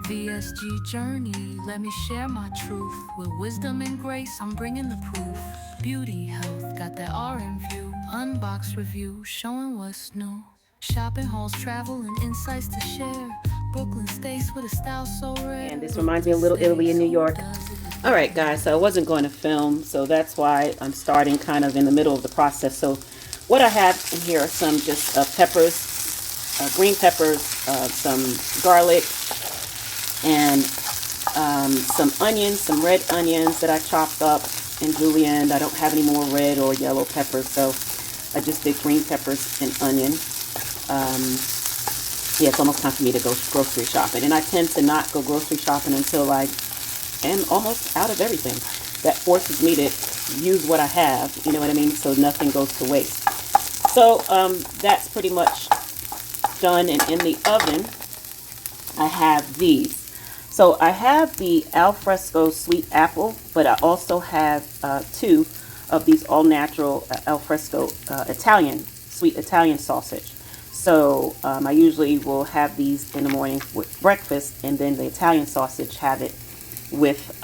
VSG journey, let me share my truth. With wisdom and grace, I'm bringing the proof. Beauty, health, got that RM view. Unbox review, showing what's new. Shopping hauls, travel, and insights to share. Brooklyn stays with a style so rare. And this reminds me of Little Italy in New York. All right, guys, so I wasn't going to film, so that's why I'm starting kind of in the middle of the process. So what I have in here are some just peppers, green peppers, some garlic, and some onions, some red onions that I chopped up and julienned. I don't have any more red or yellow peppers, so I just did green peppers and onion. Yeah, it's almost time for me to go grocery shopping, and I tend to not go grocery shopping until I am almost out of everything. That forces me to use what I have, you know what I mean, so nothing goes to waste. So that's pretty much done, and in the oven I have these. So I have the alfresco sweet apple, but I also have 2 of these all natural alfresco sweet Italian sausage. So I usually will have these in the morning with breakfast, and then the Italian sausage have it with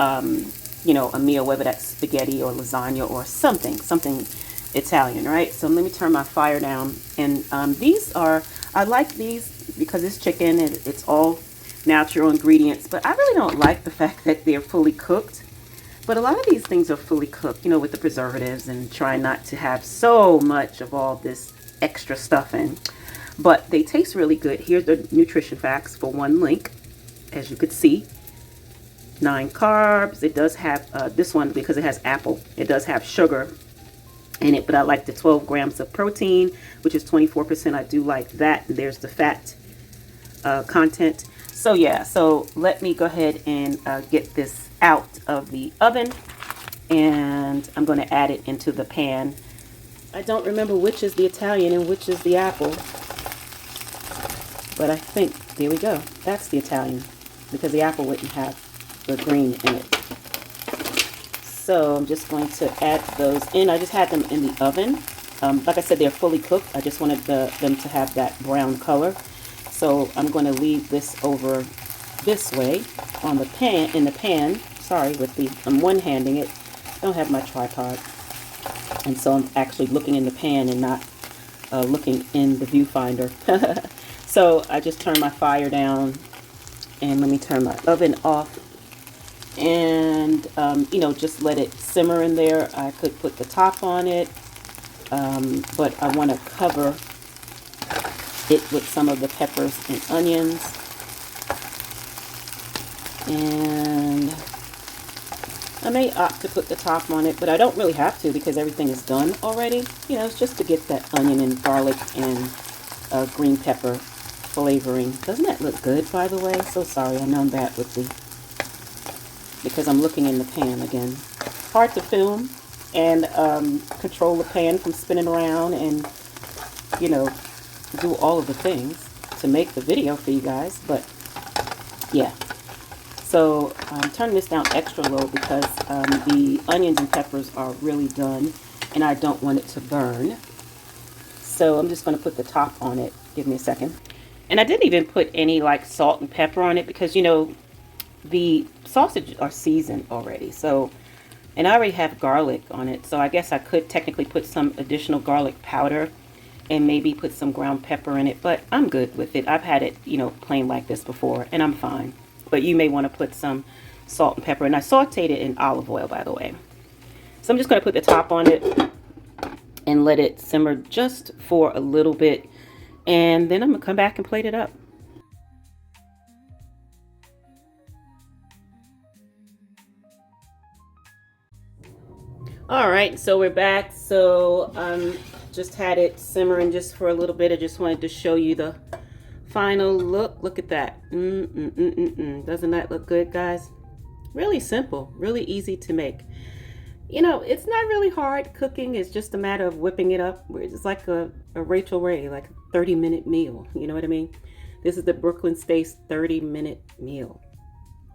you know, a meal, whether that's spaghetti or lasagna or something Italian, right? So let me turn my fire down. And these are, I like these because it's chicken and it's all natural ingredients, but I really don't like the fact that they're fully cooked. But a lot of these things are fully cooked, you know, with the preservatives, and trying not to have so much of all this extra stuff in. But they taste really good. Here's the nutrition facts for one link. As you could see, 9 carbs. It does have this one, because it has apple, it does have sugar in it, but I like the 12 grams of protein, which is 24%. I do like that. And there's the fat content. So yeah, so let me go ahead and get this out of the oven, and I'm going to add it into the pan. I don't remember which is the Italian and which is the apple, but I think, there we go, that's the Italian, because the apple wouldn't have the green in it. So I'm just going to add those in. I just had them in the oven. Like I said, they're fully cooked. I just wanted them to have that brown color. So I'm going to leave this over this way on the pan, sorry, with the, I'm one-handing it. I don't have my tripod. And so I'm actually looking in the pan and not looking in the viewfinder. So I just turned my fire down, and let me turn my oven off, and you know, just let it simmer in there. I could put the top on it, but I want to cover it with some of the peppers and onions. And I may opt to put the top on it, but I don't really have to, because everything is done already. You know, it's just to get that onion and garlic and green pepper flavoring. Doesn't that look good, by the way? So sorry, I know that with the, because I'm looking in the pan again. Hard to film and control the pan from spinning around, and you know, do all of the things to make the video for you guys. But yeah, so I'm turning this down extra low because the onions and peppers are really done, and I don't want it to burn. So I'm just going to put the top on it. Give me a second. And I didn't even put any like salt and pepper on it, because you know, the sausage are seasoned already. So, and I already have garlic on it, so I guess I could technically put some additional garlic powder and maybe put some ground pepper in it, but I'm good with it. I've had it, you know, plain like this before, and I'm fine. But you may want to put some salt and pepper, and I sauteed it in olive oil, by the way. So I'm just going to put the top on it and let it simmer just for a little bit, and then I'm going to come back and plate it up. All right, so we're back. So just had it simmering just for a little bit. I just wanted to show you the final look. Look at that. Doesn't that look good, guys? Really simple, really easy to make. You know, it's not really hard cooking. It's just a matter of whipping it up. It's like a Rachel Ray, like a 30-minute meal. You know what I mean? This is the Brooklyn Stays 30-minute meal.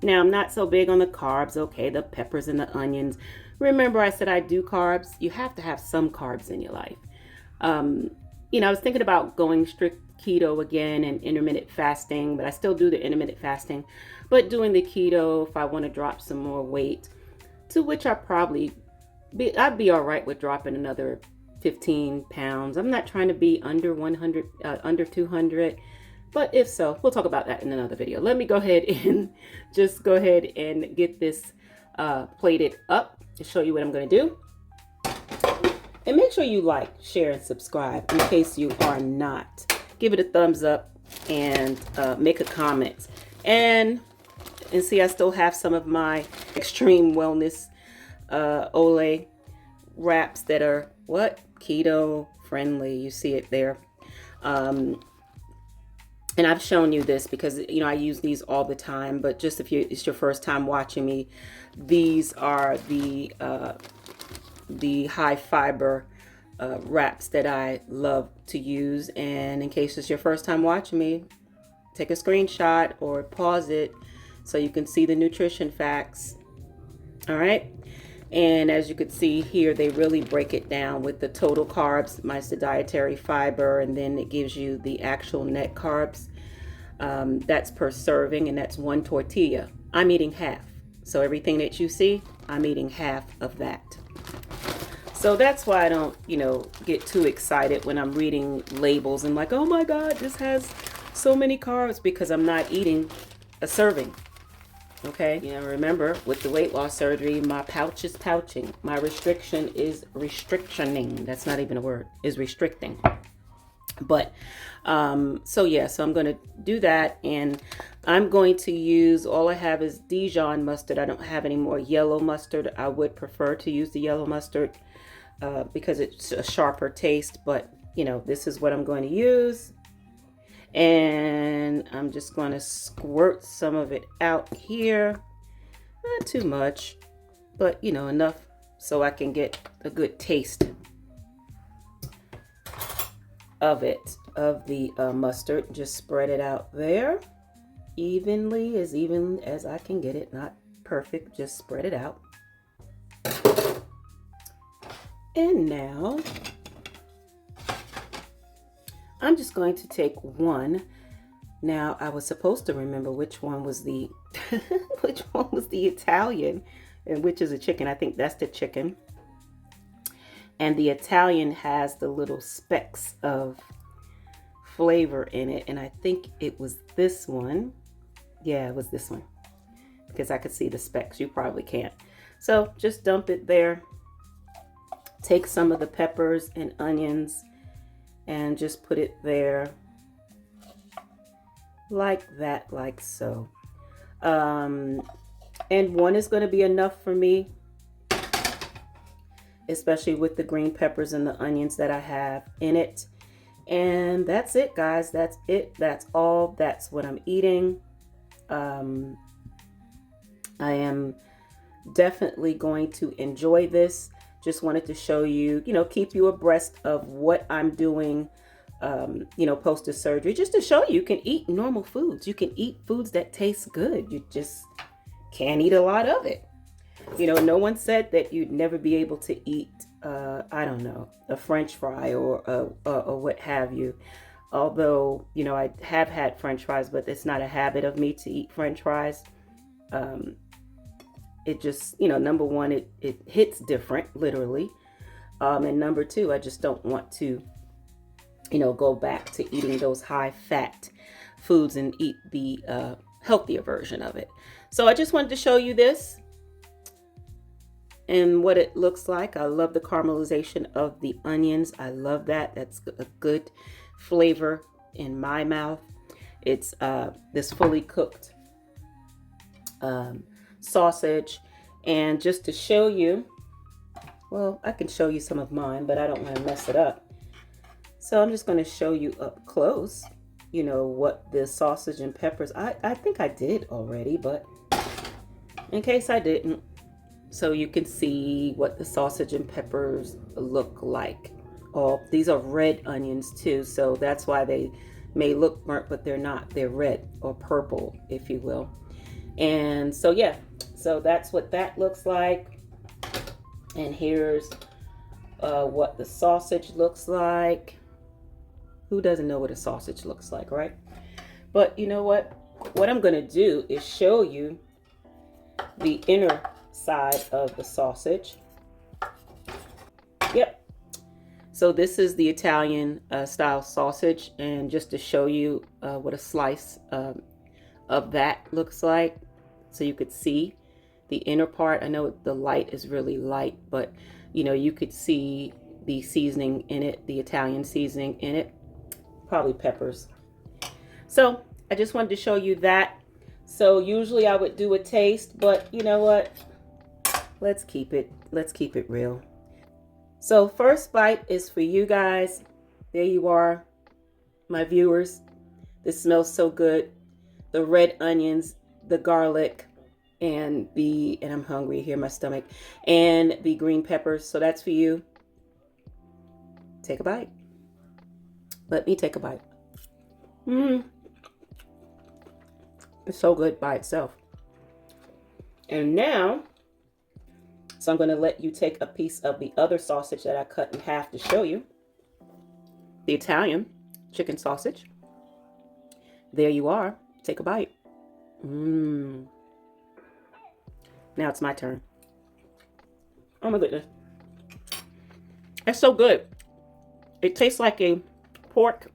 Now, I'm not so big on the carbs, okay, the peppers and the onions. Remember, I said I do carbs. You have to have some carbs in your life. You know, I was thinking about going strict keto again and intermittent fasting, but I still do the intermittent fasting, but doing the keto if I want to drop some more weight, to which I'd be all right with dropping another 15 pounds. I'm not trying to be under 100, under 200, but if so, we'll talk about that in another video. Let me go ahead and just go ahead and get this plated up to show you what I'm going to do. And make sure you like, share, and subscribe in case you are not. Give it a thumbs up and make a comment. And see, I still have some of my extreme wellness Olay wraps that are keto friendly. You see it there. And I've shown you this because, you know, I use these all the time, but just if it's your first time watching me, these are the high fiber wraps that I love to use. And in case it's your first time watching me, take a screenshot or pause it so you can see the nutrition facts. All right. And as you can see here, they really break it down with the total carbs minus the dietary fiber, and then it gives you the actual net carbs. That's per serving, and that's 1 tortilla. I'm eating half. So everything that you see, I'm eating half of that. So that's why I don't, you know, get too excited when I'm reading labels and like, oh my God, this has so many carbs, because I'm not eating a serving. Okay, you know, remember with the weight loss surgery, my pouch is pouching. My restriction is restrictioning. That's not even a word, is restricting. But, so yeah, so I'm going to do that, and I'm going to use, all I have is Dijon mustard. I don't have any more yellow mustard. I would prefer to use the yellow mustard because it's a sharper taste, but you know, this is what I'm going to use. And I'm just going to squirt some of it out here. Not too much, but you know, enough so I can get a good taste of it, of the mustard. Just spread it out there evenly, as even as I can get it. Not perfect, just spread it out. And now I'm just going to take one. Now I was supposed to remember which one was the which one was the Italian and which is a chicken. I think that's the chicken. And the Italian has the little specks of flavor in it, and I think it was this one. Yeah, it was this one, because I could see the specks. You probably can't. So just dump it there. Take some of the peppers and onions and just put it there like that, like so. And one is going to be enough for me, especially with the green peppers and the onions that I have in it. And that's it, guys. That's it. That's all. That's what I'm eating. I am definitely going to enjoy this. Just wanted to show you, you know, keep you abreast of what I'm doing, you know, post the surgery, just to show you can eat normal foods. You can eat foods that taste good. You just can't eat a lot of it. You know, no one said that you'd never be able to eat, I don't know, a French fry or what have you. Although, you know, I have had French fries, but it's not a habit of me to eat French fries. It just, you know, number one, it hits different, literally. And number two, I just don't want to, you know, go back to eating those high fat foods and eat the healthier version of it. So I just wanted to show you this and what it looks like. I love the caramelization of the onions. I love that. That's a good flavor in my mouth. It's this fully cooked sausage. And just to show you, well, I can show you some of mine, but I don't want to mess it up. So I'm just going to show you up close, you know, what the sausage and peppers, I think I did already, but in case I didn't, so you can see what the sausage and peppers look like. Oh, these are red onions too, so that's why they may look burnt, but they're not. They're red or purple, if you will. And so, yeah, so that's what that looks like. And here's what the sausage looks like. Who doesn't know what a sausage looks like, right? But you know what? What I'm going to do is show you the inner side of the sausage. Yep. So this is the Italian style sausage, and just to show you what a slice of that looks like, so you could see the inner part. I know the light is really light, but you know, you could see the seasoning in it, the Italian seasoning in it, probably peppers. So I just wanted to show you that. So usually I would do a taste, but you know what? Let's keep it real. So first bite is for you guys. There you are, my viewers. This smells so good. The red onions, the garlic, and I'm hungry here, my stomach, and the green peppers. So that's for you. Take a bite. Let me take a bite. It's so good by itself. And now, so I'm going to let you take a piece of the other sausage that I cut in half to show you. The Italian chicken sausage. There you are. Take a bite. Now it's my turn. Oh my goodness. It's so good. It tastes like a pork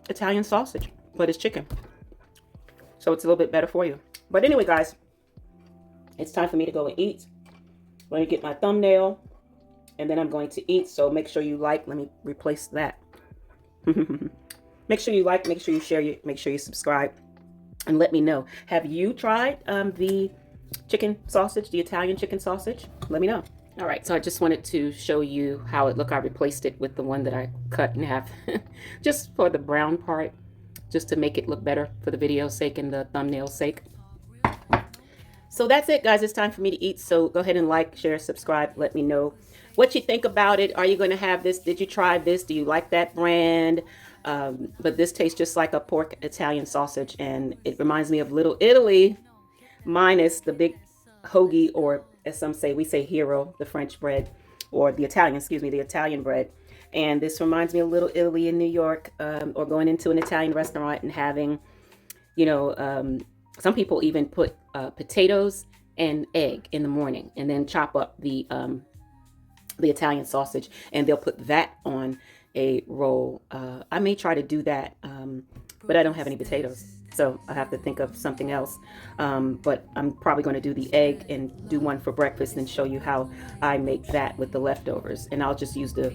Italian sausage, but it's chicken. So it's a little bit better for you. But anyway, guys, it's time for me to go and eat. I'm going to get my thumbnail, and then I'm going to eat. So make sure you like. Let me replace that. Make sure you like, make sure you share, make sure you subscribe, and let me know. Have you tried the chicken sausage, the Italian chicken sausage? Let me know. All right, so I just wanted to show you how it looked. I replaced it with the one that I cut in half just for the brown part, just to make it look better for the video's sake and the thumbnail's sake. So that's it, guys. It's time for me to eat. So go ahead and like, share, subscribe. Let me know what you think about it. Are you going to have this? Did you try this? Do you like that brand? But this tastes just like a pork Italian sausage, and it reminds me of Little Italy, minus the big hoagie, or as some say, we say hero, the French bread, or the Italian, excuse me, the Italian bread. And this reminds me of Little Italy in New York, or going into an Italian restaurant and having, you know, some people even put potatoes and egg in the morning, and then chop up the Italian sausage, and they'll put that on a roll. I may try to do that, but I don't have any potatoes, so I have to think of something else. But I'm probably going to do the egg and do one for breakfast and show you how I make that with the leftovers. And I'll just use the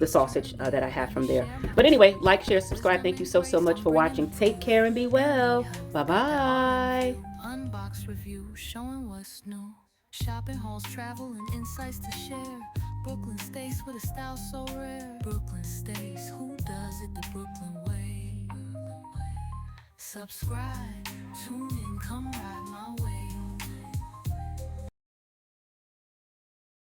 sausage that I have from there. But anyway, like, share, subscribe. Thank you so much for watching. Take care and be well. Bye-bye. Unbox review showing what's new. Shopping hauls, travel, and insights to share. Brooklyn stays with a style so rare. Brooklyn stays, who does it the Brooklyn way? Subscribe to